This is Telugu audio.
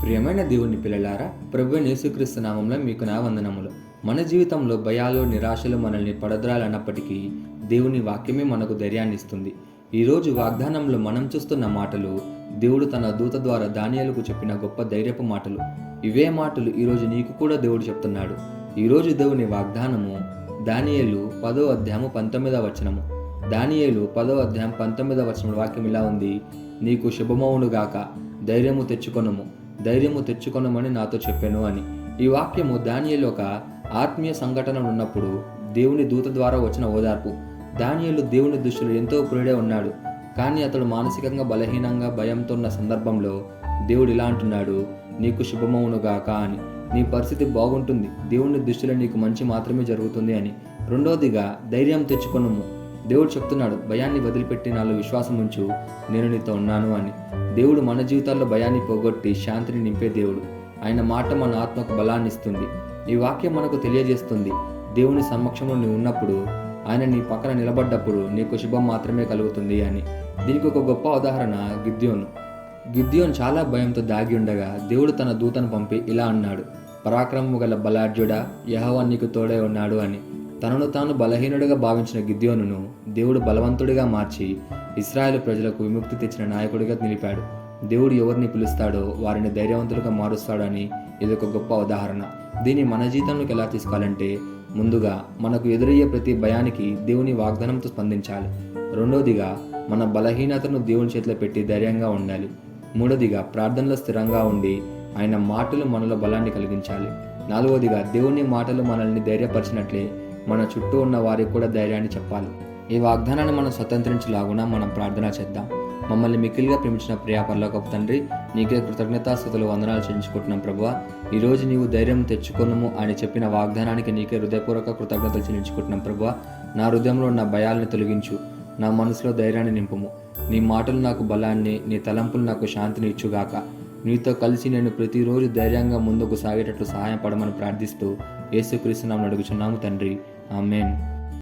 ప్రియమైన దేవుని పిల్లలారా, ప్రభువైన యేసుక్రీస్తు నామంలో మీకు నా వందనములు. మన జీవితంలో భయాలు, నిరాశలు మనల్ని పడద్రాలన్నప్పటికీ దేవుని వాక్యమే మనకు ధైర్యాన్ని ఇస్తుంది. ఈరోజు వాగ్దానంలో మనం చూస్తున్న మాటలు దేవుడు తన దూత ద్వారా దానియేలుకు చెప్పిన గొప్ప ధైర్యపు మాటలు. ఇవే మాటలు ఈరోజు నీకు కూడా దేవుడు చెప్తున్నాడు. ఈరోజు దేవుని వాగ్దానము దానియేలు 10వ అధ్యాయము 19వ వచనము. దానియేలు 10వ అధ్యాయం 19వ వచనం వాక్యం ఇలా ఉంది: నీకు శుభమవునుగాక, ధైర్యము తెచ్చుకొనమని నాతో చెప్పాను అని. ఈ వాక్యము దానియేలు ఒక ఆత్మీయ సంఘటన ఉన్నప్పుడు దేవుని దూత ద్వారా వచ్చిన ఓదార్పు. దానియేలు దేవుని దృష్టిలో ఎంతో ప్రియుడే ఉన్నాడు, కానీ అతడు మానసికంగా బలహీనంగా భయంతో ఉన్న సందర్భంలో దేవుడు ఇలా అంటున్నాడు: నీకు శుభమవునుగాక అని. నీ పరిస్థితి బాగుంటుంది, దేవుని దృష్టిలో నీకు మంచి మాత్రమే జరుగుతుంది అని. రెండవదిగా ధైర్యం తెచ్చుకొనుము. దేవుడు చెప్తున్నాడు, భయాన్ని వదిలిపెట్టి నాలో విశ్వాసం ఉంచు, నేను నీతో ఉన్నాను అని. దేవుడు మన జీవితాల్లో భయాన్ని పోగొట్టి శాంతిని నింపే దేవుడు. ఆయన మాట మన ఆత్మకు బలాన్ని ఇస్తుంది. ఈ వాక్యం మనకు తెలియజేస్తుంది, దేవుని సమక్షంలో నీవు ఉన్నప్పుడు, ఆయన నీ పక్కన నిలబడ్డప్పుడు నీకు శుభం మాత్రమే కలుగుతుంది అని. దీనికి ఒక గొప్ప ఉదాహరణ గిద్యోను చాలా భయంతో దాగి ఉండగా దేవుడు తన దూతను పంపి ఇలా అన్నాడు: పరాక్రమము గల బలాఢ్యుడా, యెహోవా నీకు తోడై ఉన్నాడు అని. తనను తాను బలహీనుడిగా భావించిన గిద్యోనును దేవుడు బలవంతుడిగా మార్చి ఇశ్రాయేలు ప్రజలకు విముక్తి తెచ్చిన నాయకుడిగా నిలిపాడు. దేవుడు ఎవరిని పిలుస్తాడో వారిని ధైర్యవంతులుగా మారుస్తాడని ఇది ఒక గొప్ప ఉదాహరణ. దీన్ని మన జీవితంలోకి ఎలా తీసుకోవాలంటే, ముందుగా మనకు ఎదురయ్యే ప్రతి భయానికి దేవుని వాగ్దానంతో స్పందించాలి. రెండోదిగా మన బలహీనతను దేవుని చేతిలో పెట్టి ధైర్యంగా ఉండాలి. మూడోదిగా ప్రార్థనలో స్థిరంగా ఉండి ఆయన మాటలు మనలో బలాన్ని కలిగించాలి. నాలుగోదిగా దేవుని మాటలు మనల్ని ధైర్యపరిచినట్లే మన చుట్టూ ఉన్న వారికి కూడా ధైర్యాన్ని చెప్పాలి. ఈ వాగ్దానాన్ని మనం స్వతంత్రించలాగున మనం ప్రార్థన చేద్దాం. మమ్మల్ని మిక్కిలిగా ప్రేమించిన ప్రియ పరలోకపు తండ్రి, నీకే కృతజ్ఞతాస్తుతులు వందనాలు చెల్లించుకుంటున్నాం ప్రభువా. ఈరోజు నీవు ధైర్యం తెచ్చుకొనుము అని చెప్పిన వాగ్దానానికి నీకే హృదయపూర్వక కృతజ్ఞతలు చెల్లించుకుంటున్నాం ప్రభువా. నా హృదయంలో ఉన్న భయాలను తొలగించు, నా మనసులో ధైర్యాన్ని నింపుము. నీ మాటలు నాకు బలాన్ని, నీ తలంపులు నాకు శాంతిని ఇచ్చుగాక. నీతో కలిసి నేను ప్రతిరోజు ధైర్యంగా ముందుకు సాగేటట్లు సహాయపడమని ప్రార్థిస్తూ యేసుక్రీస్తు నామమున అడుగుచున్నాము తండ్రి, ఆమేన్.